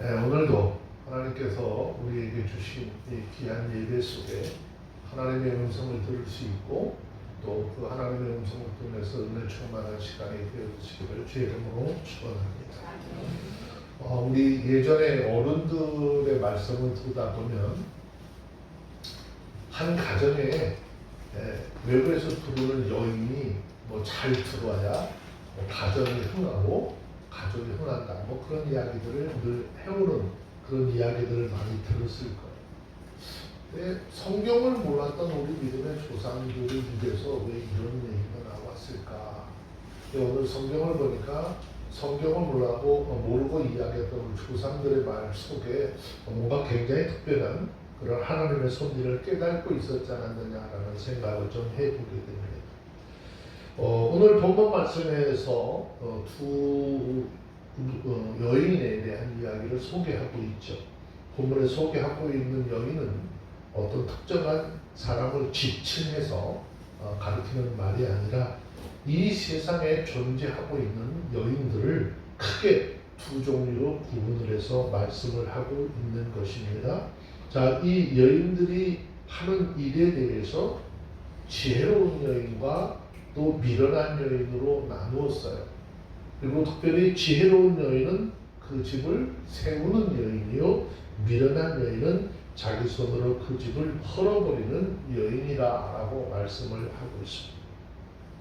오늘도 하나님께서 우리에게 주신 이 귀한 예배 속에 하나님의 음성을 들을 수 있고 또 그 하나님의 음성을 통해서 은혜 충만한 시간이 되어주시기를 주의 이름으로 축원합니다. 우리 예전에 어른들의 말씀을 듣다 보면 한 가정에 외부에서 들어오는 여인이 잘 들어와야 가정이 흥하고 가족이 흥한다. 그런 이야기들을 늘 해오는 그런 이야기들을 많이 들었을 거예요. 근데 성경을 몰랐던 우리 믿음의 조상들을 입에서 왜 이런 얘기가 나왔을까? 오늘 성경을 보니까 성경을 모르고 이야기했던 우리 조상들의 말 속에 뭔가 굉장히 특별한 그런 하나님의 섭리를 깨닫고 있었지 않았느냐라는 생각을 좀 해보게 됩니다. 오늘 본문 말씀에서 두 여인에 대한 이야기를 소개하고 있죠. 본문에 소개하고 있는 여인은 어떤 특정한 사람을 지칭해서 가리키는 말이 아니라 이 세상에 존재하고 있는 여인들을 크게 두 종류로 구분을 해서 말씀을 하고 있는 것입니다. 자, 이 여인들이 하는 일에 대해서 지혜로운 여인과 또 미련한 여인으로 나누었어요. 그리고 특별히 지혜로운 여인은 그 집을 세우는 여인이요, 미련한 여인은 자기 손으로 그 집을 헐어버리는 여인이라고 말씀을 하고 있습니다.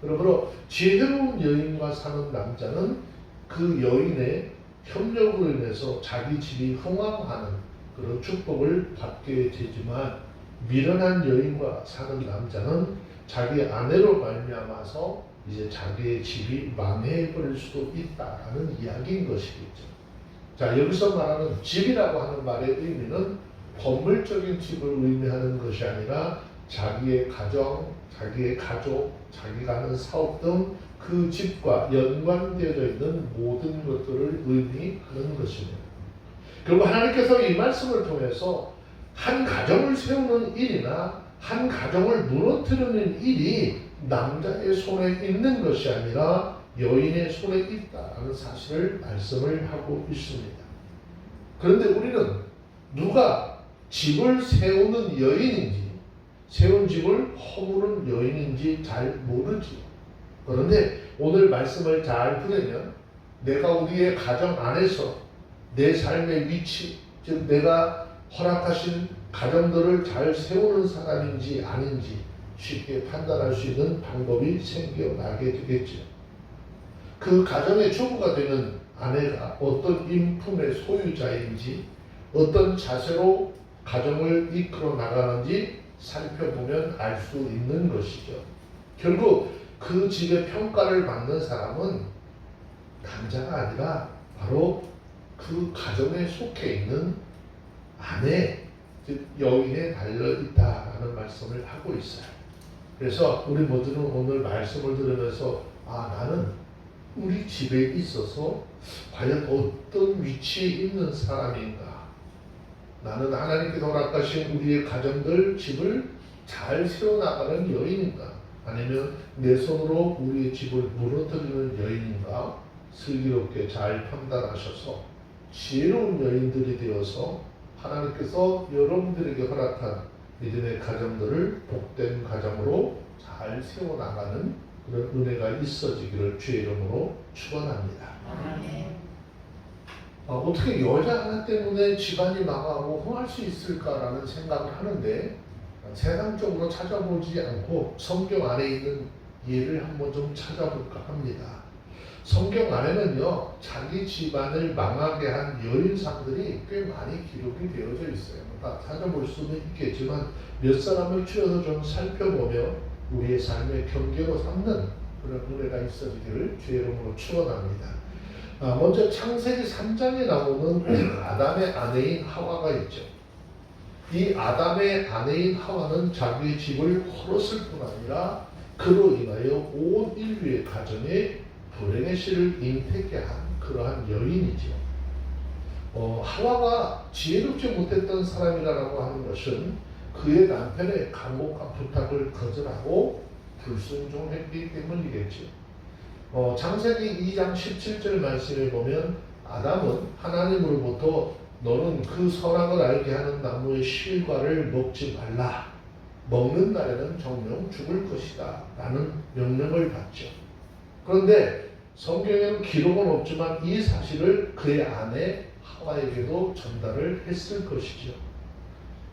그러므로 지혜로운 여인과 사는 남자는 그 여인의 협력으로 인해서 자기 집이 흥왕하는 그런 축복을 받게 되지만, 미련한 여인과 사는 남자는 자기 아내로 말미암아서 이제 자기의 집이 망해버릴 수도 있다라는 이야기인 것이겠죠. 자, 여기서 말하는 집이라고 하는 말의 의미는 건물적인 집을 의미하는 것이 아니라 자기의 가정, 자기의 가족, 자기가 하는 사업 등 그 집과 연관되어져 있는 모든 것들을 의미하는 것입니다. 그리고 하나님께서 이 말씀을 통해서 한 가정을 세우는 일이나 한 가정을 무너뜨리는 일이 남자의 손에 있는 것이 아니라 여인의 손에 있다는 사실을 말씀을 하고 있습니다. 그런데 우리는 누가 집을 세우는 여인인지, 세운 집을 허무는 여인인지 잘 모르지요. 그런데 오늘 말씀을 잘 들으면 내가 우리의 가정 안에서 내 삶의 위치, 즉 내가 허락하신 가정들을 잘 세우는 사람인지 아닌지 쉽게 판단할 수 있는 방법이 생겨나게 되겠죠. 그 가정의 주부가 되는 아내가 어떤 인품의 소유자인지, 어떤 자세로 가정을 이끌어 나가는지 살펴보면 알 수 있는 것이죠. 결국 그 집의 평가를 받는 사람은 남자가 아니라 바로 그 가정에 속해 있는 아내, 즉 여인에 달려있다라는 말씀을 하고 있어요. 그래서 우리 모두는 오늘 말씀을 들으면서 나는 우리 집에 있어서 과연 어떤 위치에 있는 사람인가? 나는 하나님께서 허락하신 우리의 가정들, 집을 잘 세워나가는 여인인가? 아니면 내 손으로 우리의 집을 무너뜨리는 여인인가? 슬기롭게 잘 판단하셔서 지혜로운 여인들이 되어서 하나님께서 여러분들에게 허락한 믿음의 가정들을 복된 가정으로 잘 세워나가는 그런 은혜가 있어지기를 주의 이름으로 축원합니다. 어떻게 여자 하나 때문에 집안이 망하고 흥할 수 있을까라는 생각을 하는데, 세상적으로 찾아보지 않고 성경 안에 있는 예를 한번 좀 찾아볼까 합니다. 성경 안에는요, 자기 집안을 망하게 한 여인상들이 꽤 많이 기록이 되어져 있어요. 다 찾아볼 수는 있겠지만 몇 사람을 추려서 좀 살펴보며 우리의 삶의 경계로 삼는 그런 은혜가 있어지기를 주의 이름으로 축원합니다. 먼저 창세기 3장에 나오는 아담의 아내인 하와가 있죠. 이 아담의 아내인 하와는 자기의 집을 헐었을 뿐 아니라 그로 인하여 온 인류의 가정에 불행의 씨를 잉태케 한 그러한 여인이죠. 하와가 지혜롭지 못했던 사람이라고 하는 것은 그의 남편의 간곡한 부탁을 거절하고 불순종했기 때문이겠죠. 창세기 2장 17절 말씀에 보면 아담은 하나님으로부터 너는 그 선악을 알게 하는 나무의 실과를 먹지 말라. 먹는 날에는 정령 죽을 것이다. 라는 명령을 받죠. 그런데 성경에는 기록은 없지만 이 사실을 그의 아내 하와에게도 전달을 했을 것이죠.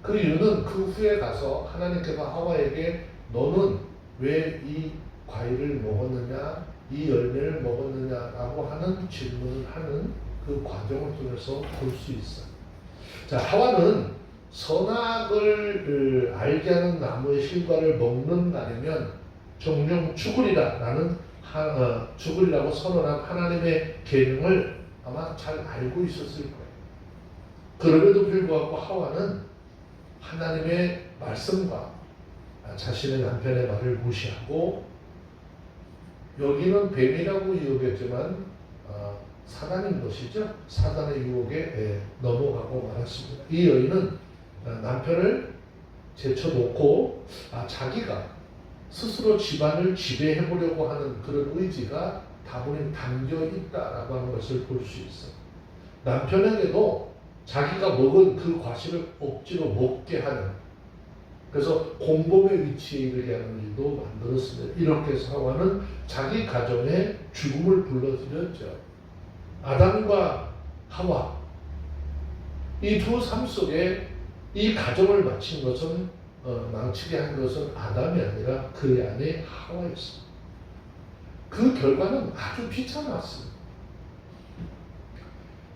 그 이유는 그 후에 가서 하나님께서 하와에게 너는 왜 이 과일을 먹었느냐, 이 열매를 먹었느냐라고 하는 질문을 하는 그 과정을 통해서 볼 수 있어요. 자, 하와는 선악을 알게 하는 나무의 실과를 먹는 날이면 정령 죽으리라 라는 죽으리라고 선언한 하나님의 계명을 아마 잘 알고 있었을 거예요. 그럼에도 불구하고 하와는 하나님의 말씀과 자신의 남편의 말을 무시하고, 여기는 뱀이라고 유혹했지만 사단인 것이죠. 사단의 유혹에 넘어가고 말았습니다. 이 여인은 남편을 제쳐놓고 자기가 스스로 집안을 지배해보려고 하는 그런 의지가 다분히 담겨 있다라고 하는 것을 볼 수 있어요. 남편에게도 자기가 먹은 그 과실을 억지로 먹게 하는, 그래서 공범의 위치에 이르게 하는 일도 만들었습니다. 이렇게 해서 하와는 자기 가정에 죽음을 불러들였죠. 아담과 하와, 이 두 삶 속에 이 가정을 마친 것은 망치게 한 것은 아담이 아니라 그의 아내 하와였습니다. 그 결과는 아주 비참했습니다.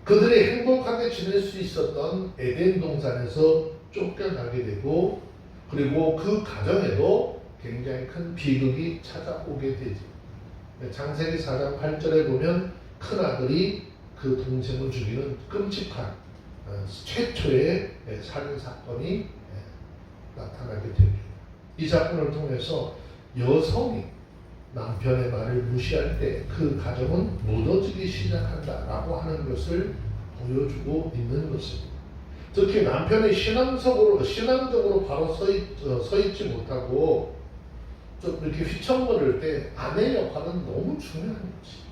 그들이 행복하게 지낼 수 있었던 에덴 동산에서 쫓겨나게 되고, 그리고 그 가정에도 굉장히 큰 비극이 찾아오게 되죠. 창세기 4장 8절에 보면 큰아들이 그 동생을 죽이는 끔찍한 최초의 살인사건이 나타나게 됩니다. 이 사건을 통해서 여성이 남편의 말을 무시할 때 그 가정은 무너지기 시작한다라고 하는 것을 보여주고 있는 것입니다. 특히 남편이 신앙적으로 바로 서 있지 못하고 좀 이렇게 휘청거릴 때 아내의 역할은 너무 중요한 것이.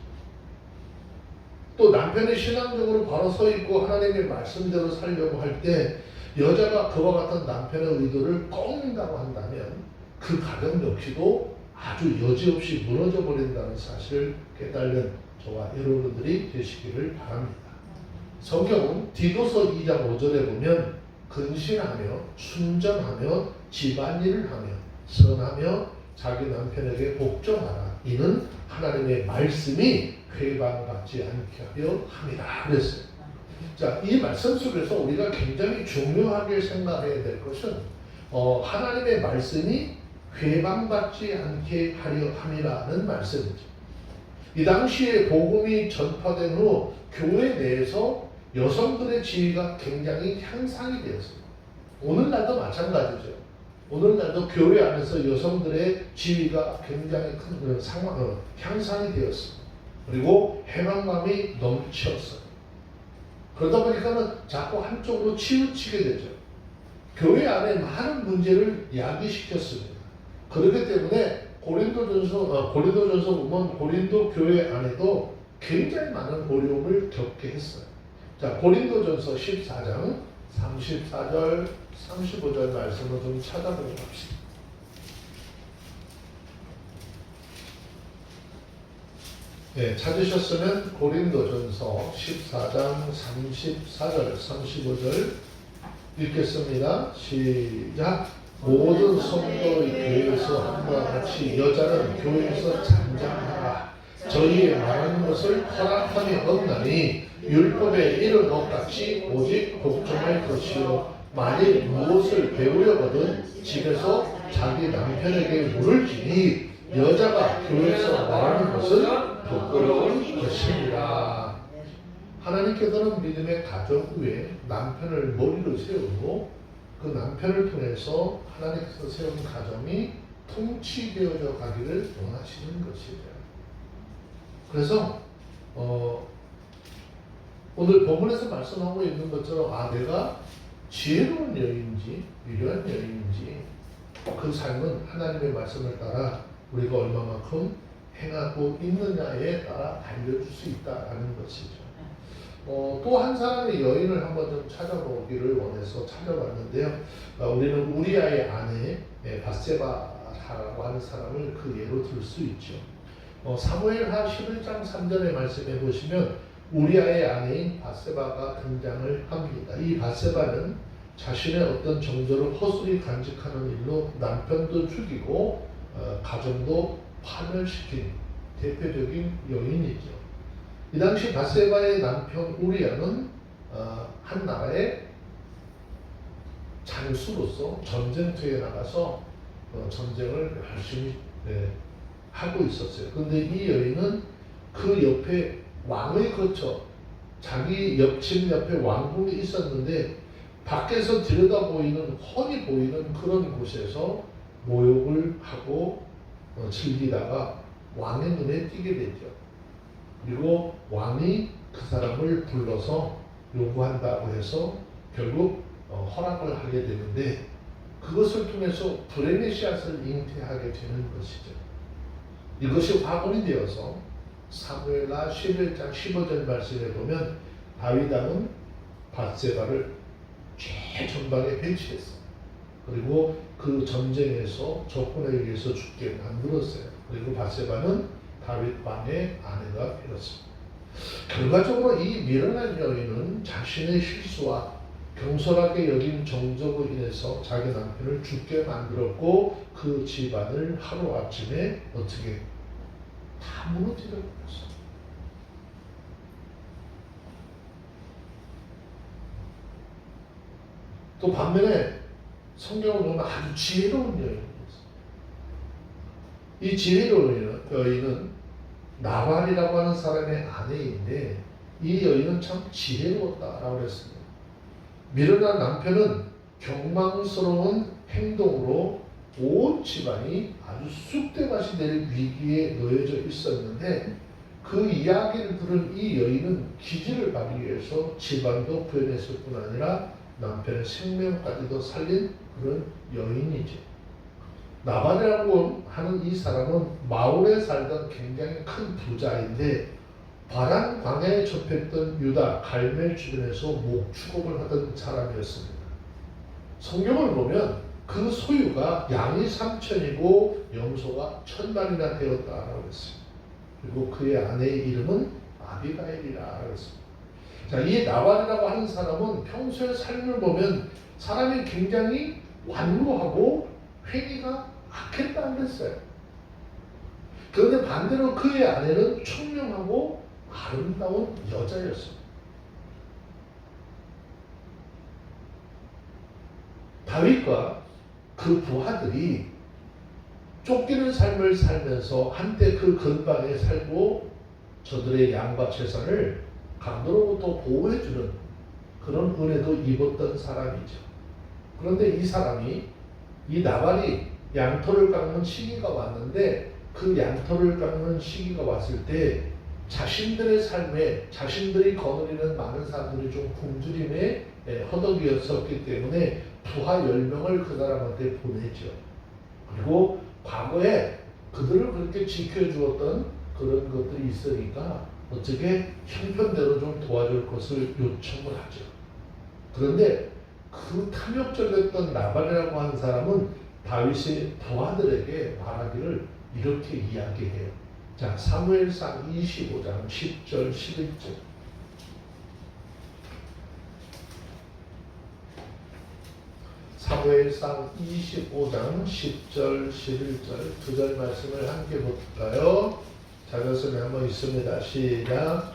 또 남편이 신앙적으로 바로 서 있고 하나님의 말씀대로 살려고 할 때 여자가 그와 같은 남편의 의도를 꺾는다고 한다면 그 가정 역시도 아주 여지없이 무너져 버린다는 사실을 깨달는 저와 여러분들이 되시기를 바랍니다. 성경은 디도서 2장 5절에 보면 근신하며 순전하며 집안일을 하며 선하며 자기 남편에게 복종하라. 이는 하나님의 말씀이 회방받지 않게 하려 함이라 그랬어요. 자, 이 말씀 속에서 우리가 굉장히 중요하게 생각해야 될 것은 하나님의 말씀이 회방받지 않게 하려 함이라는 말씀이죠. 이 당시에 복음이 전파된 후 교회 내에서 여성들의 지위가 굉장히 향상이 되었습니다. 오늘날도 마찬가지죠. 오늘날도 교회 안에서 여성들의 지위가 굉장히 큰 향상이 되었습니다. 그리고 해방감이 넘쳤어요. 그러다 보니까는 자꾸 한쪽으로 치우치게 되죠. 교회 안에 많은 문제를 야기시켰습니다. 그렇기 때문에 고린도전서 보면 고린도 교회 안에도 굉장히 많은 어려움을 겪게 했어요. 자, 고린도전서 14장 34절 35절 말씀을 좀 찾아보고 갑시다. 네, 찾으셨으면 고린도전서 14장 34절 35절 읽겠습니다. 시작. 모든 성도의 교회에서 함과 같이 여자는 교회에서 잠잠하라. 저희의 말하는 것을 허락함이 없나니 율법에 이른 것 같이 오직 복종할 것이요, 만일 무엇을 배우려거든 집에서 자기 남편에게 물을지니 여자가 교회에서 말하는 것은 부끄러운 것입니다. 하나님께서는 믿음의 가정 위에 남편을 머리로 세우고 그 남편을 통해서 하나님께서 세운 가정이 통치되어져 가기를 원하시는 것이죠. 그래서 오늘 본문에서 말씀하고 있는 것처럼 내가 지혜로운 여인인지 위대한 여인인지 그 삶은 하나님의 말씀을 따라 우리가 얼마만큼 행하고 있느냐에 따라 알려줄 수 있다는 것이죠. 또 한 사람의 여인을 한번 좀 찾아보기를 원해서 찾아봤는데요. 우리는 우리아의 아내 바세바라고 하는 사람을 그 예로 들 수 있죠. 사무엘하 11장 3절의 말씀에 보시면 우리아의 아내인 바세바가 등장을 합니다. 이 바세바는 자신의 어떤 정조를 허술히 간직하는 일로 남편도 죽이고 가정도 파멸시킨 대표적인 여인이죠. 이 당시 바세바의 남편 우리아는 한 나라의 장수로서 전쟁터에 나가서 전쟁을 열심히 하고 있었어요. 그런데 이 여인은 그 옆에 왕의 거처, 자기 집 옆에 왕궁이 있었는데 밖에서 들여다 보이는 훤히 보이는 그런 곳에서 모욕을 하고 즐기다가 왕의 눈에 띄게 되죠. 그리고 왕이 그 사람을 불러서 요구한다고 해서 결국 허락을 하게 되는데 그것을 통해서 불행의 씨앗을 잉태하게 되는 것이죠. 이것이 화분이 되어서 사무엘하 11장 15절 말씀에 보면 다윗 왕은 바세바를 최전방에 배치했어요. 그리고 그 전쟁에서 적군에 의해서 죽게 만들었어요. 그리고 바세바는 다윗 왕의 아내가 되었습니다. 결과적으로 이 미련한 여인은 자신의 실수와 경솔하게 여긴 정적으로 인해서 자기 남편을 죽게 만들었고 그 집안을 하루아침에 어떻게 다 무너뜨려 버렸어요. 또 반면에 성경을 보면 아주 지혜로운 여인이었어요. 이 지혜로운 여인은 나발이라고 하는 사람의 아내인데 이 여인은 참 지혜로웠다라고 했습니다. 미련한 남편은 경망스러운 행동으로 온 집안이 아주 쑥대밭이 될 위기에 놓여져 있었는데 그 이야기를 들은 이 여인은 기지를 받기 위해서 집안도 구해냈을 뿐 아니라 남편의 생명까지도 살린 그런 여인이죠. 나발이라고 하는 이 사람은 마을에 살던 굉장히 큰 부자인데 바란 광야에 접했던 유다 갈멜 주변에서 목축업을 하던 사람이었습니다. 성경을 보면 그 소유가 양이 3,000이고 염소가 1,000마리나 되었다라고 했습니다. 그리고 그의 아내의 이름은 아비가일이라고 했습니다. 자, 이 나발이라고 하는 사람은 평소의 삶을 보면 사람이 굉장히 완고하고 행위가 악했다 그랬어요. 그런데 반대로 그의 아내는 총명하고 아름다운 여자였습니다. 다윗과 그 부하들이 쫓기는 삶을 살면서 한때 그 근방에 살고 저들의 양과 재산을 강도로부터 보호해주는 그런 은혜도 입었던 사람이죠. 그런데 이 사람이 이 나발이 양털을 깎는 시기가 왔는데 그 양털을 깎는 시기가 왔을 때 자신들의 삶에 자신들이 거느리는 많은 사람들이 좀 굶주림에 허덕이었었기 때문에 부하 10명을 그 사람한테 보내죠. 그리고 과거에 그들을 그렇게 지켜주었던 그런 것들이 있으니까 어떻게 형편대로 좀 도와줄 것을 요청을 하죠. 그런데 그 탐욕적이었던 나발이라고 하는 사람은 다윗의 부하들에게 말하기를 이렇게 이야기해요. 자, 사무엘상 25장 10절 11절. 사무엘상 25장 10절 11절 두 절 말씀을 함께 볼까요? 자료선에 한번 있습니다. 시작.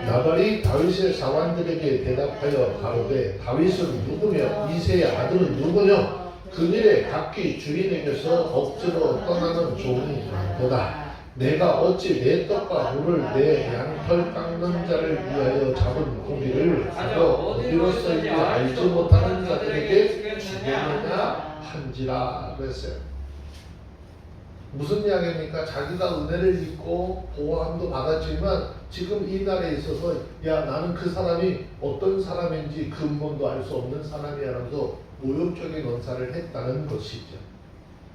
나발이 다윗의 사관들에게 대답하여 가로되 다윗은 누구며 이새의 아들은 누구냐? 그들의 각기 주인에게서 억지로 떠나는 종이 많도다. 내가 어찌 내 떡과 물을 내 양털 깎는 자를 위하여 잡은 고기를 가져 어디로서인지 알지 못하는 자들에게 주겠느냐 한지라 그랬어요. 무슨 이야기입니까? 자기가 은혜를 입고 보호함도 받았지만 지금 이 날에 있어서 야 나는 그 사람이 어떤 사람인지 근본도 알 수 없는 사람이라면서 모욕적인 언사를 했다는 것이죠.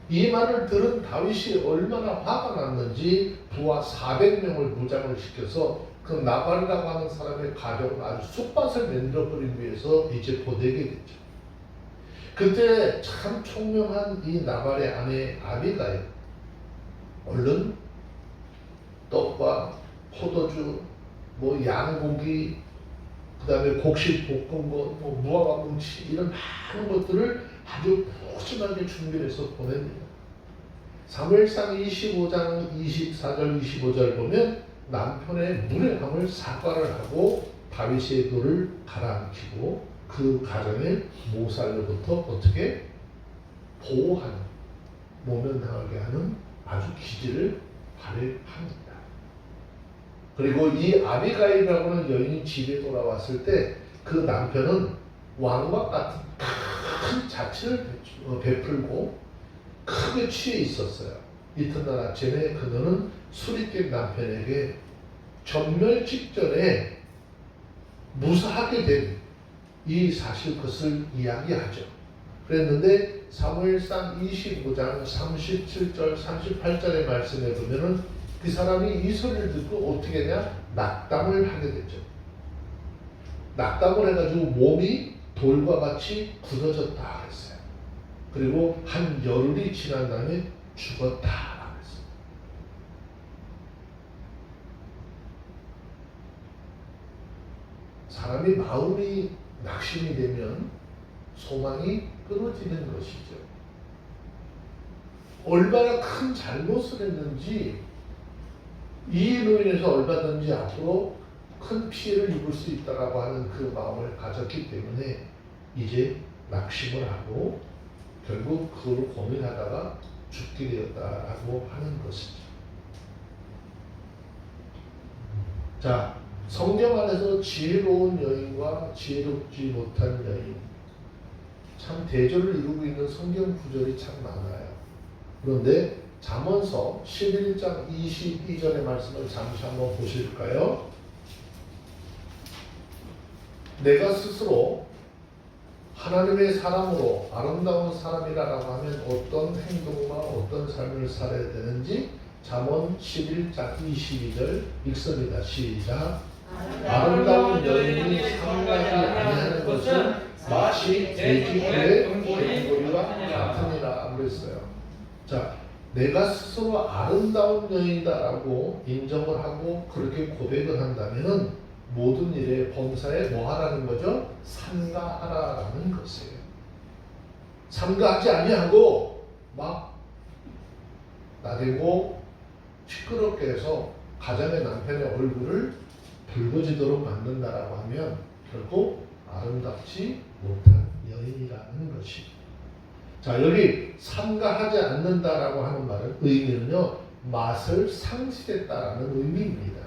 이 말을 들은 다윗이 얼마나 화가 났는지 부하 400명을 무장을 시켜서 그 나발이라고 하는 사람의 가족은 아주 쑥밭을 만들어버리기 위해서 이제 보내게 됐죠. 그때 참 총명한 이 나발의 아내 아비가일, 얼른 떡과 포도주, 뭐 양고기, 그 다음에 곡식 볶은 것, 뭐 무화과 뭉치 이런 많은 것들을 아주 푸짐하게 준비해서 보냅니다. 사무엘상 25장 24절 25절 보면 남편의 무례함을 사과를 하고 다윗의 돌을 가라앉히고 그 가정의 모살로부터 어떻게 보호하는, 모면당하게 하는 아주 기질을 발휘합니다. 그리고 이 아비가일이라고 하는 여인이 집에 돌아왔을 때 그 남편은 왕과 같은 큰 자취를 베풀고 크게 취해 있었어요. 이튿날 아침에 그녀는 술이 깬 남편에게 전멸 직전에 무사하게 된 이 사실 것을 이야기하죠. 그랬는데 사무엘상 25장 37절 38절의 말씀에 보면은 그 사람이 이 소리를 듣고 어떻게 했냐? 낙담을 하게 되죠. 낙담을 해가지고 몸이 돌과 같이 굳어졌다 했어요. 그리고 한 열흘이 지난 다음에 죽었다 했어요. 사람이 마음이 낙심이 되면 소망이 끊어지는 것이죠. 얼마나 큰 잘못을 했는지 이 일로 인해서 얼마든지 앞으로 큰 피해를 입을 수 있다라고 하는 그 마음을 가졌기 때문에 이제 낙심을 하고 결국 그걸 고민하다가 죽게 되었다라고 하는 것이죠. 자, 성경 안에서 지혜로운 여인과 지혜롭지 못한 여인, 참 대조를 이루고 있는 성경 구절이 참 많아요. 그런데 잠언서 11장 22절의 말씀을 잠시 한번 보실까요? 내가 스스로 하나님의 사람으로 아름다운 사람이라고 하면 어떤 행동과 어떤 삶을 살아야 되는지 잠언 11장 22절 읽습니다. 시작. 아름다운 여인이 상가지 아니하는 것은 마치 돼지굴의 갱고리와 같으니라 그랬어요. 자, 내가 스스로 아름다운 여인이다라고 인정을 하고 그렇게 고백을 한다면은 모든 일에 범사에 뭐 하라는 거죠? 삼가하라는 것이에요. 삼가하지 아니하고 막 나대고 시끄럽게 해서 가장의 남편의 얼굴을 붉어지도록 만든다라고 하면 결국 아름답지 못한 여인이라는 것이죠. 자, 여기 삼가하지 않는다라고 하는 말은 의미는요, 맛을 상실했다라는 의미입니다.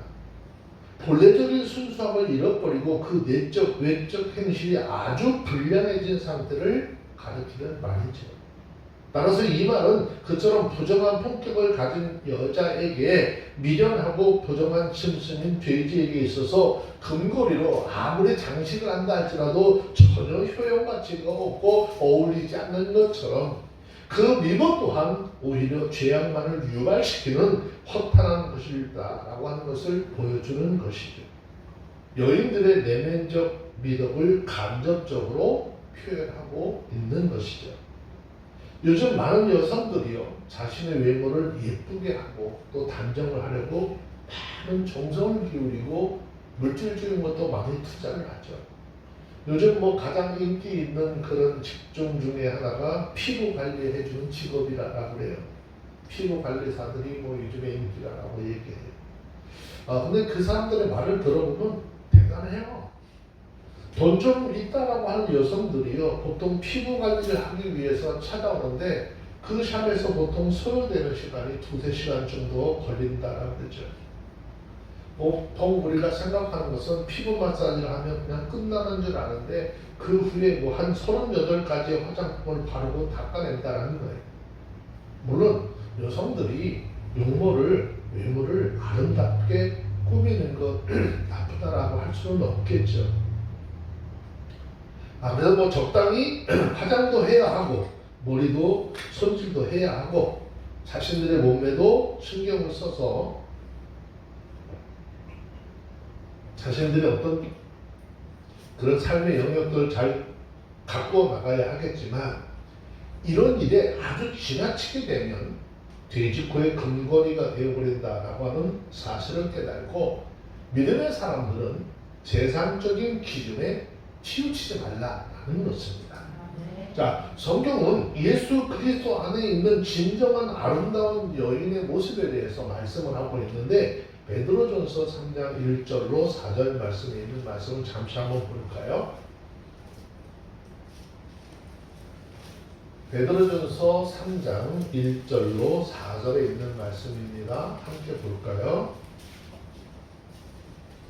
본래적인 순수함을 잃어버리고 그 내적, 외적 행실이 아주 불량해진 상태를 가리키는 말이죠. 따라서 이 말은 그처럼 부정한 품격을 가진 여자에게 미련하고 부정한 짐승인 돼지에게 있어서 금고리로 아무리 장식을 한다 할지라도 전혀 효용가치가 없고 어울리지 않는 것처럼 그 미모 또한 오히려 죄악만을 유발시키는 허탄한 것이다라고 하는 것을 보여주는 것이죠. 여인들의 내면적 미덕을 간접적으로 표현하고 있는 것이죠. 요즘 많은 여성들이요, 자신의 외모를 예쁘게 하고 또 단정을 하려고 많은 정성을 기울이고 물질적인 것도 많이 투자를 하죠. 요즘 뭐 가장 인기 있는 그런 직종 중에 하나가 피부 관리해주는 직업이라고 그래요. 피부 관리사들이 뭐 요즘에 인기라고 얘기해요. 근데 그 사람들의 말을 들어보면 대단해요. 돈 좀 있다라고 하는 여성들이요, 보통 피부 관리를 하기 위해서 찾아오는데 그 샵에서 보통 소요되는 시간이 2-3시간 정도 걸린다라고 그러죠. 보통 우리가 생각하는 것은 피부 마사지를 하면 그냥 끝나는 줄 아는데 그 후에 뭐 한 38가지의 화장품을 바르고 닦아낸다라는 거예요. 물론 여성들이 외모를 아름답게 꾸미는 것 나쁘다라고 할 수는 없겠죠. 그래서 뭐 적당히 화장도 해야 하고 머리도 손질도 해야 하고 자신들의 몸에도 신경을 써서 자신들이 어떤 그런 삶의 영역들을 잘 갖고 나가야 하겠지만 이런 일에 아주 지나치게 되면 돼지코의 근거리가 되어버린다라고 하는 사실을 깨달고 믿음의 사람들은 재산적인 기준에 치우치지 말라라는 것입니다. 자, 성경은 예수 그리스도 안에 있는 진정한 아름다운 여인의 모습에 대해서 말씀을 하고 있는데 베드로전서 3장 1절로 4절 말씀에 있는 말씀을 잠시 한번 볼까요? 베드로전서 3장 1절로 4절에 있는 말씀입니다. 함께 볼까요?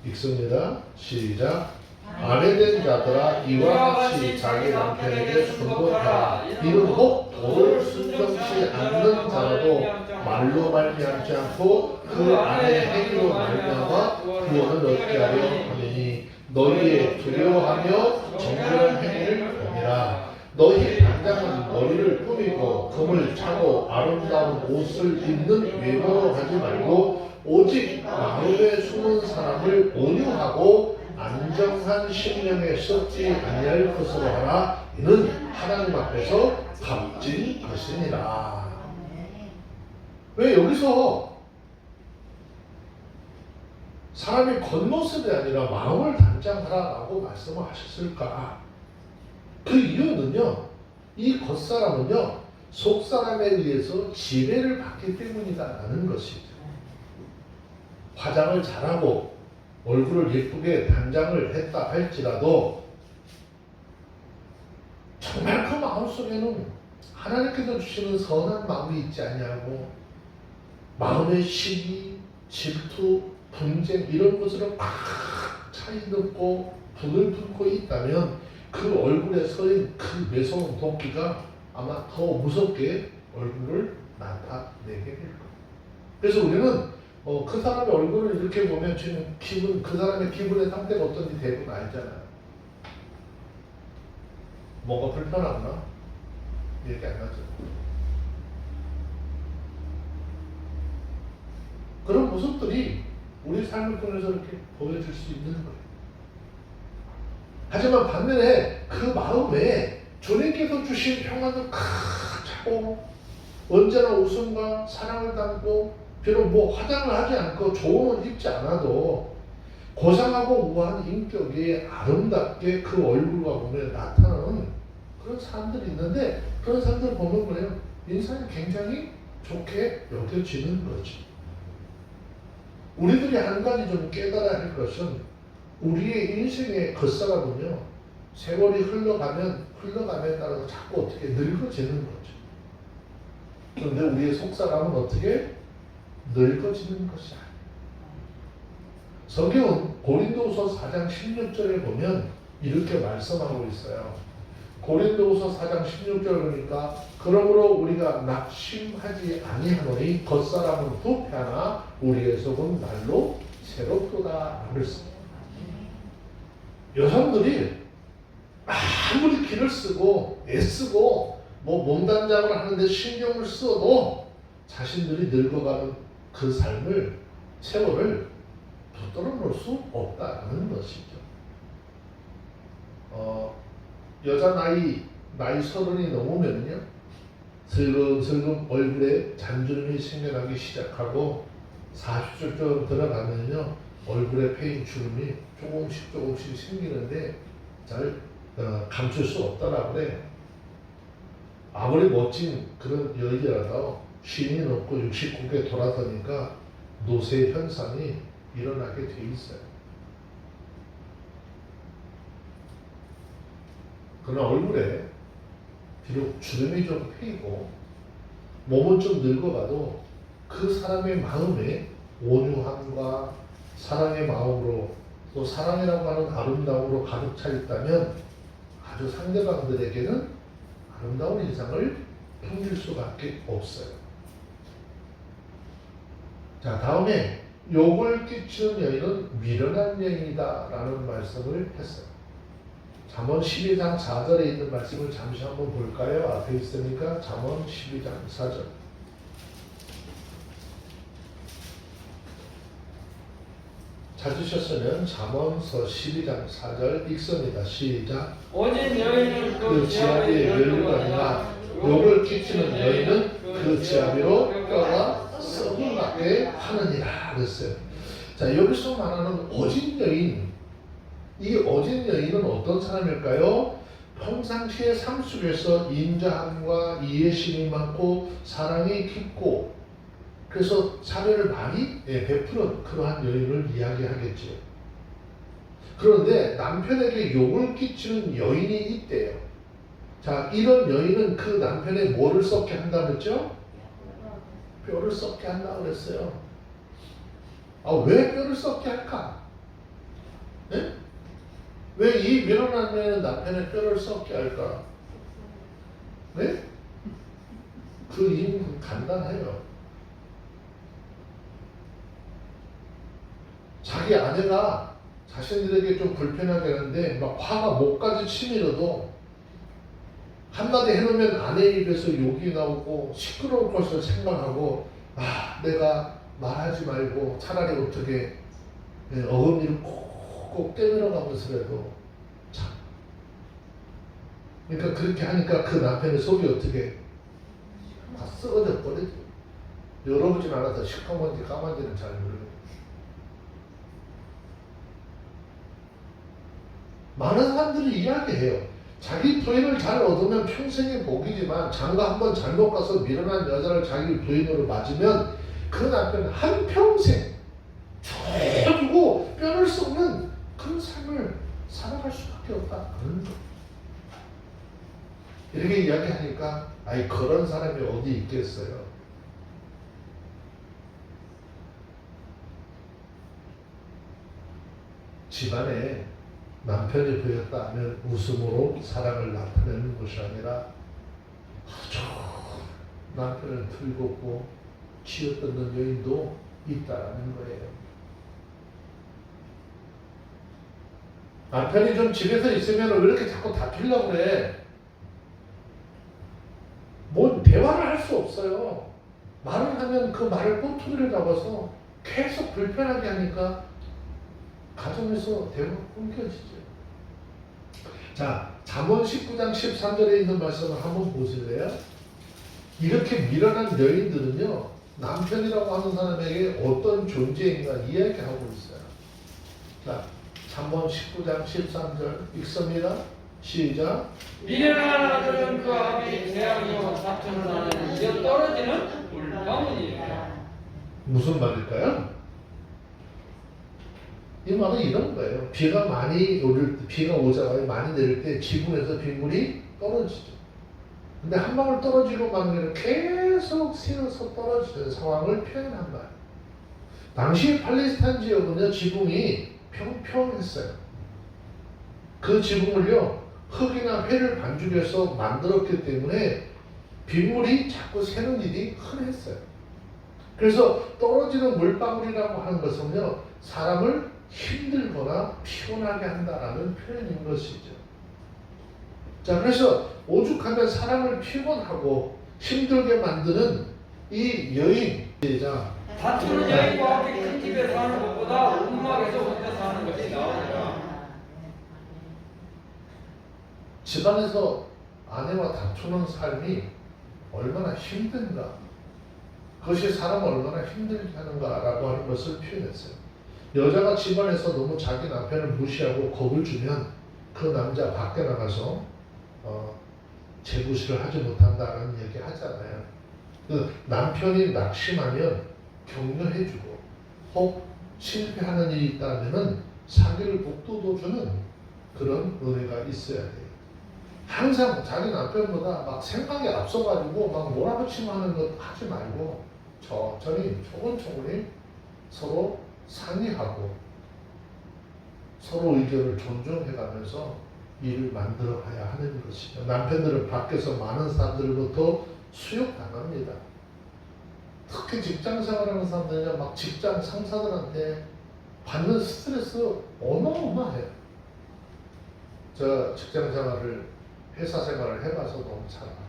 읽습니다. 시작. 아내된 자들아 이와 같이 자기 남편에게 순종하라. 이는 혹 도를 순종치 않는 자라도 말로 말미암지 않고 그 안에 행위로 말미암아 구원을 얻게 하려 하느니 너희의 두려워하며 정결한 행위를 범이라. 너희 당장은 머리를 꾸미고 금을 차고 아름다운 옷을 입는 외모로 하지 말고 오직 마음에 숨은 사람을 온유하고 안정한 심령에 썩지 아니할 것으로 하라. 이는 하나님 앞에서 값진 것이니라. 왜 여기서 사람이 겉모습이 아니라 마음을 단장하라라고 말씀을 하셨을까? 그 이유는요, 이 겉사람은요 속사람에 의해서 지배를 받기 때문이다라는 것이죠. 화장을 잘하고 얼굴을 예쁘게 단장을 했다 할지라도 정말 그 마음속에는 하나님께서 주시는 선한 마음이 있지 아니하고 마음의 시기, 질투, 분쟁 이런 것으로 꽉 차 있고 불을 품고 있다면 그 얼굴에 서인 그 매서운 도끼가 아마 더 무섭게 얼굴을 나타내게 될 거예요. 그래서 우리는 그 사람의 얼굴을 이렇게 보면 지금 기분, 그 사람의 기분의 상태가 어떤지 대부분 알잖아요. 뭐가 불편하구나 이렇게 안 하죠. 그런 모습들이 우리 삶을 통해서 이렇게 보여줄 수 있는 거예요. 하지만 반면에 그 마음에 주님께서 주신 평안을 칵 차고 언제나 웃음과 사랑을 담고 비록 뭐 화장을 하지 않고 좋은 옷 입지 않아도 고상하고 우아한 인격이 아름답게 그 얼굴과 보면 나타나는 그런 사람들이 있는데 그런 사람들 보면 뭐예요? 인상이 굉장히 좋게 여겨지는 거죠. 우리들이 한 가지 좀 깨달아야 할 것은 우리의 인생의 겉사람은요 세월이 흘러감에 따라서 자꾸 어떻게 늙어지는 거죠. 그런데 우리의 속사람은 어떻게 늙어지는 것이 아니에요. 성경은 고린도후서 4장 16절에 보면 이렇게 말씀하고 있어요. 고린도후서 4장 16절 보니까 그러므로 우리가 낙심하지 아니하노니 겉사람은 부패하나 우리의 속은 날로 새롭도다 그랬습니다. 여성들이 아무리 기를 쓰고 애쓰고 뭐 몸단장을 하는데 신경을 써도 자신들이 늙어가는 그 삶을 세월을 붙들어 놓을 수 없다는 것이죠. 여자 나이 30이 넘으면요 슬금슬금 얼굴에 잔주름이 생겨나기 시작하고 40岁좀 들어가면요 얼굴에 패인 주름이 조금씩 생기는데 잘 감출 수 없다라고 그래. 아무리 멋진 그런 여인이라도 쉼이 넘고 69세 돌아서니까 노쇠 현상이 일어나게 돼 있어요. 그러나 얼굴에 비록 주름이 좀 패이고 몸은 좀 늙어가도 그 사람의 마음에 온유함과 사랑의 마음으로 또 사랑이라고 하는 아름다움으로 가득 차 있다면 아주 상대방들에게는 아름다운 인상을 풍길 수밖에 없어요. 자, 다음에 욕을 끼치는 여인은 미련한 여인이다 라는 말씀을 했어요. 잠언 12장 4절에 있는 말씀을 잠시 한번 볼까요? 앞에 있으니까 잠언 12장 4절. 찾으셨으면 잠언서 12장 4절 읽습니다. 시작. 오직 여인은 그 지아비의 멸류가 아니라 욕을 끼치는 여인은 그 지아비로 뼈가 썩어나게 하느니라 그랬어요. 자, 여기서 말하는 어진 여인, 이 어진 여인은 어떤 사람일까요? 평상시의 삶 속에서 인자함과 이해심이 많고 사랑이 깊고 그래서 사례를 많이 베푸는 그러한 여인을 이야기하겠지요. 그런데 남편에게 욕을 끼치는 여인이 있대요. 자, 이런 여인은 그 남편의 뭐를 썩게 한다 그랬죠? 뼈를 썩게 한다 그랬어요. 아, 왜 뼈를 썩게 할까? 네? 왜 이 미련한 여인은 남편의 뼈를 썩게 할까? 네? 그 이유는 간단해요. 자기 아내가 자신들에게 좀 불편하게 하는데 막 화가 목까지 치밀어도 한마디 해놓으면 아내 입에서 욕이 나오고 시끄러울 것을 생각하고 아, 내가 말하지 말고 차라리 어떻게 어금니를 꼭 깨물어가면서라도 참. 그러니까 그렇게 하니까 그 남편의 속이 어떻게 다 썩어져 버리죠. 열어보진 않아서 시커먼지 까만지는 잘 모르고. 많은 사람들이 이야기해요. 자기 부인을 잘 얻으면 평생의 복이지만 장가 한번 잘못 가서 미련한 여자를 자기 부인으로 맞으면 그 남편은 한평생 죽어주고 뼈를 썩는 그런 삶을 살아갈 수밖에 없다. 이렇게 이야기하니까 아이 그런 사람이 어디 있겠어요. 집안에 남편이 보였다 하면 웃음으로 사랑을 나타내는 것이 아니라 아주 남편을 들겁고 쥐어뜯는 여인도 있다는 거예요. 남편이 좀 집에서 있으면 왜 이렇게 자꾸 다투려고 그래? 뭔 대화를 할 수 없어요. 말을 하면 그 말을 꼬투리를 잡아서 계속 불편하게 하니까 가정에서 대화가 끊겨지죠. 자, 잠언 19장 13절에 있는 말씀을 한번 보실래요? 이렇게 미련한 여인들은요, 남편이라고 하는 사람에게 어떤 존재인가 이야기하고 있어요. 자, 잠언 19장 13절 읽습니다. 시작. 미련한 아들은 그 아비 재앙이요 다투는 아내는 이어 떨어지는 물방울이니라. 무슨 말일까요? 이 말은 이런 거예요. 비가 많이 오를 때, 비가 오자마자 많이 내릴 때 지붕에서 빗물이 떨어지죠. 근데 한 방울 떨어지고 마는 게 계속 새어서 떨어지는 상황을 표현한 거예요. 당시 팔레스타인 지역은요, 지붕이 평평했어요. 그 지붕을요, 흙이나 회를 반죽해서 만들었기 때문에 빗물이 자꾸 새는 일이 흔했어요. 그래서 떨어지는 물방울이라고 하는 것은요, 사람을 힘들거나 피곤하게 한다라는 표현인 것이죠. 자, 그래서 오죽하면 사람을 피곤하고 힘들게 만드는 이 여인. 자, 다투는 여인과 함께 큰 집에 사는 것보다 움막에서 혼자 사는 것이 나으리라. 집안에서 아내와 다투는 삶이 얼마나 힘든가, 그것이 사람을 얼마나 힘들게 하는가라고 하는 것을 표현했어요. 여자가 집안에서 너무 자기 남편을 무시하고 겁을 주면 그 남자 밖에 나가서 재구실을 하지 못한다는 얘기 하잖아요. 그 남편이 낙심하면 격려해주고 혹 실패하는 일이 있다면 사기를 북돋워주는 그런 은혜가 있어야 돼요. 항상 자기 남편보다 막 생각이 앞서가지고 막 몰아붙이면 것 하지 말고 천천히 조금조금 서로 상의하고 서로 의견을 존중해가면서 일을 만들어 가야 하는 것이죠. 남편들은 밖에서 많은 사람들로부터 수욕당합니다. 특히 직장 생활하는 사람들은 막 직장 상사들한테 받는 스트레스 어마어마해요. 저 직장 생활을 회사 생활을 해봐서 너무 잘 알아요.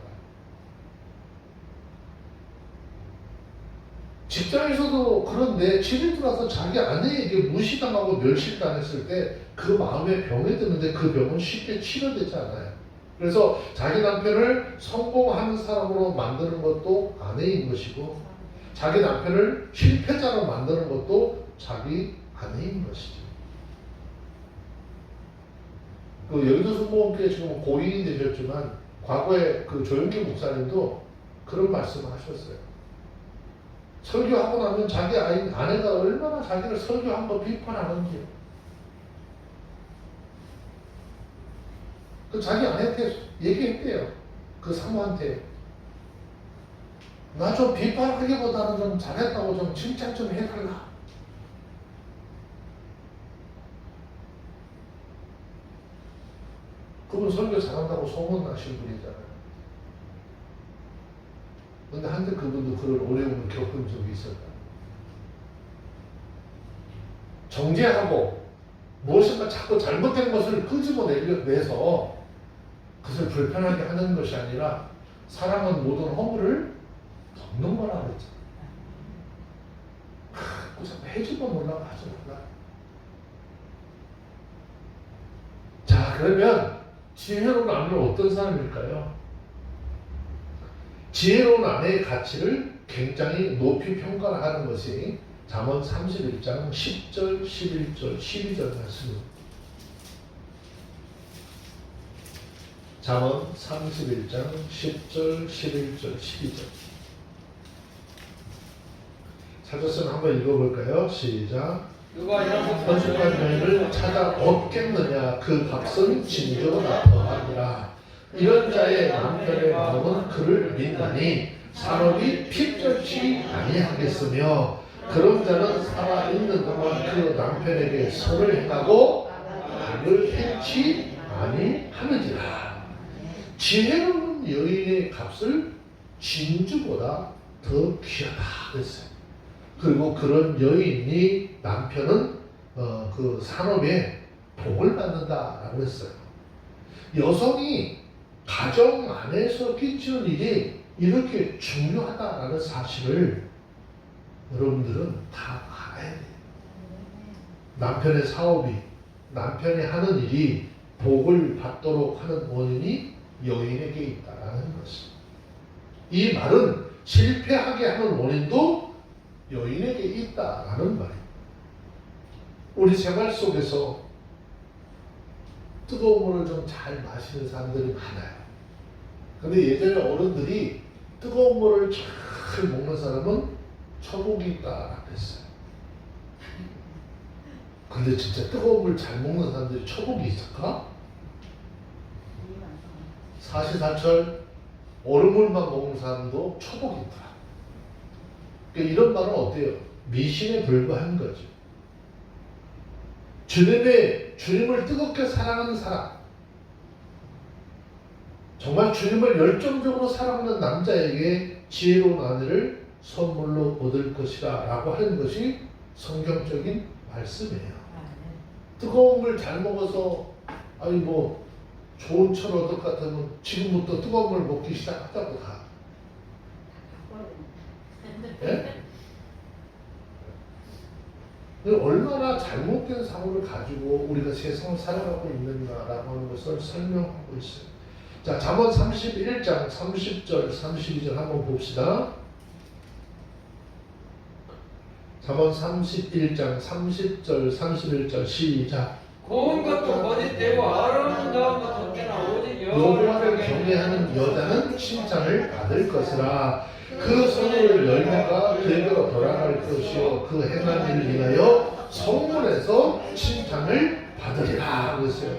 직장에서도 그런데 집에 들어와서 자기 아내에게 무시당하고 멸시당했을 때 그 마음에 병이 드는데 그 병은 쉽게 치료되지 않아요. 그래서 자기 남편을 성공하는 사람으로 만드는 것도 아내인 것이고 자기 남편을 실패자로 만드는 것도 자기 아내인 것이죠. 그 여의도 순복음교회 지금 고인이 되셨지만 과거에 그 조영기 목사님도 그런 말씀을 하셨어요. 설교하고 나면 자기 아내가 얼마나 자기를 설교한 거 비판하는지 그 자기 아내한테 얘기했대요. 그 사모한테 나 좀 비판하기보다는 좀 잘했다고 좀 칭찬 좀 해달라. 그분 설교 잘한다고 소문나신 분이잖아요. 근데 한때 그분도 그런 어려움을 겪은 적이 있었다. 정죄하고 무엇인가 자꾸 잘못된 것을 끄집어내서 그것을 불편하게 하는 것이 아니라 사랑은 모든 허물을 덮는 거라 그랬잖아. 자꾸 해집어 놓으려고 하지 말라. 자, 그러면 지혜로운 아내는 어떤 사람일까요? 지혜로운 아내의 가치를 굉장히 높이 평가하는 것이 잠언 31장 10절, 11절, 12절 말씀입니다. 잠언 31장 10절, 11절, 12절. 찾았으면 한번 읽어볼까요? 시작. 누가 이런 헌숙한 여인을 찾아 얻겠느냐? 그 값은 진저보다 더하니라. 이런 자의 남편의 마음은 그를 믿나니 산업이 핍절치 아니하겠으며 그런 자는 살아있는 동안 그 남편에게 선을 행하고 악을 행치 아니하느니라. 지혜로운 여인의 값을 진주보다 더 귀하다 그랬어요. 그리고 그런 여인이 남편은 그 산업에 복을 받는다라고 했어요. 여성이 가정 안에서 끼치는 일이 이렇게 중요하다라는 사실을 여러분들은 다 알아야 돼요. 남편의 사업이, 남편이 하는 일이 복을 받도록 하는 원인이 여인에게 있다라는 것입니다. 이 말은 실패하게 하는 원인도 여인에게 있다라는 말입니다. 우리 생활 속에서 뜨거운 물을 좀 잘 마시는 사람들이 많아요. 근데 예전에 어른들이 뜨거운 물을 잘 먹는 사람은 천국이 있다라고 했어요. 근데 진짜 뜨거운 물 잘 먹는 사람들이 천국이 있을까? 사시사철 얼음물만 먹는 사람도 천국이 있더라. 그러니까 이런 말은 어때요? 미신에 불과한 거죠. 주님을 뜨겁게 사랑하는 사람, 정말 주님을 열정적으로 사랑하는 남자에게 지혜로운 아내를 선물로 얻을 것이다 라고 하는 것이 성경적인 말씀이에요. 뜨거운 물 잘 먹어서 아니 뭐 좋은 철 얻을 것 같으면 지금부터 뜨거운 물 먹기 시작하자고 다. 예? 얼마나 잘못된 사고를 가지고 우리가 세상을 살아가고 있는가라고 하는 것을 설명하고 있어요. 자, 잠언 31장 30절 32절 한번 봅시다. 잠언 31장 30절 31절 시작. 고운 것도 거짓되고 아름다운 것도 꽤나 오직 여호와를 경외하는 여자는 칭찬을 받을 것이라. 그 손을 열매가 그에게로 돌아갈 것이요 그 행한 일을 위하여 성문에서 칭찬을 받으리라 그랬어요.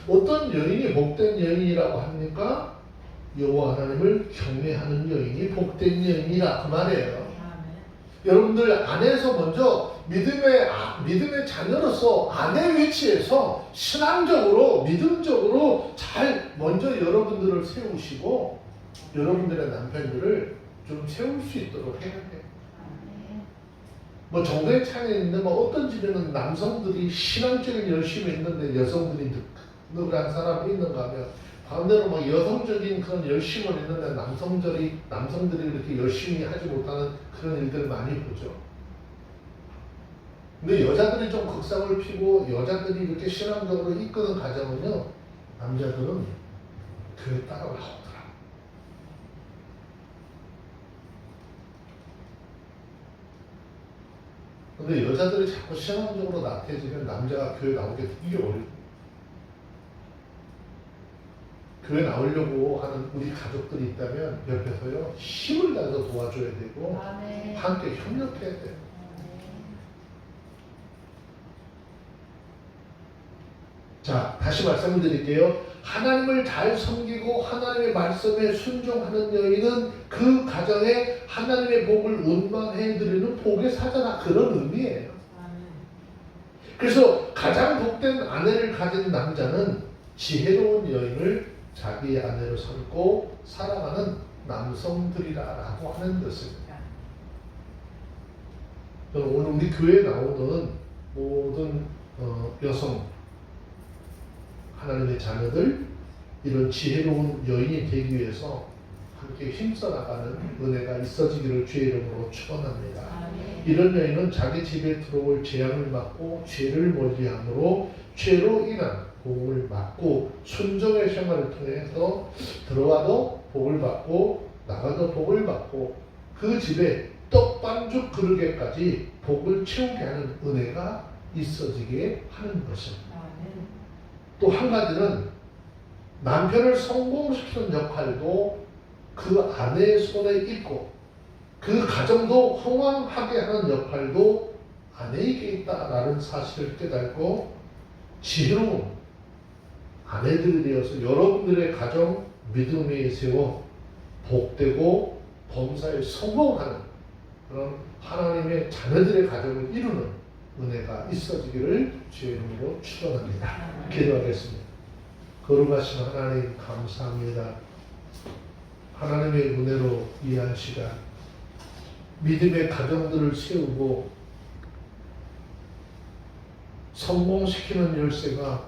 어떤 여인이 복된 여인이라고 합니까? 여호와 하나님을 경외하는 여인이 복된 여인이라 그 말이에요. 여러분들 안에서 먼저 믿음의 자녀로서 아내 위치에서 신앙적으로 믿음적으로 잘 먼저 여러분들을 세우시고 여러분들의 남편들을 좀 세울 수 있도록 해야 돼요. 뭐 정도의 차이는 있는데 뭐 어떤 집에는 남성들이 신앙적인 열심이 있는데 여성들이 느글한 사람이 있는가 하면 반대로 막 여성적인 그런 열심을 했는데 남성들이 그렇게 열심히 하지 못하는 그런 일들 많이 보죠. 근데 여자들이 좀 극성을 피고 여자들이 이렇게 신앙적으로 이끄는 가정은요, 남자들은 교회 따라 나오더라. 근데 여자들이 자꾸 신앙적으로 나태해지면 남자가 교회 나오기 되게 어려워요. 교회 나오려고 하는 우리 가족들이 있다면 옆에서요 힘을 다해서 도와줘야 되고 함께 협력해야 돼요. 자, 다시 말씀을 드릴게요. 하나님을 잘 섬기고 하나님의 말씀에 순종하는 여인은 그 가정에 하나님의 복을 운반해드리는 복의 사자나 그런 의미예요. 그래서 가장 복된 아내를 가진 남자는 지혜로운 여인을 자기의 아내로 삼고 살아가는 남성들이라고 하는 것입니다. 오늘 우리 교회에 나오는 모든 여성 하나님의 자녀들 이런 지혜로운 여인이 되기 위해서 함께 힘써 나가는 은혜가 있어지기를 주의 이름으로 축원합니다. 이런 여인은 자기 집에 들어올 재앙을 막고 죄를 멀리함으로 죄로 인한 복을 받고 순종의 생활을 통해서 들어와도 복을 받고 나가도 복을 받고 그 집에 떡반죽 그릇에까지 복을 채우게 하는 은혜가 있어지게 하는 것입니다. 또 한 가지는 남편을 성공시키는 역할도 그 아내의 손에 있고 그 가정도 흥왕하게 하는 역할도 아내에게 있다라는 사실을 깨닫고 지혜로운 아내들이 되어서 여러분들의 가정 믿음에 세워 복되고 범사에 성공하는 그런 하나님의 자녀들의 가정을 이루는 은혜가 있어지기를 주의 이름으로 축원합니다. 기도하겠습니다. 거룩하신 하나님 감사합니다. 하나님의 은혜로 이해한 시간 믿음의 가정들을 세우고 성공시키는 열쇠가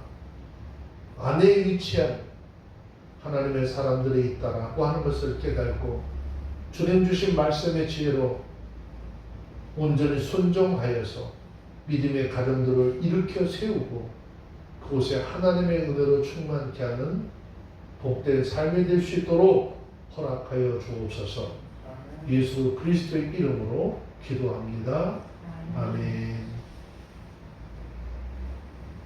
아내에 위치한 하나님의 사람들이 있다라고 하는 것을 깨닫고 주님 주신 말씀의 지혜로 온전히 순종하여서 믿음의 가정들을 일으켜 세우고 그곳에 하나님의 은혜로 충만케 하는 복된 삶이 될 수 있도록 허락하여 주옵소서. 예수 그리스도의 이름으로 기도합니다. 아멘.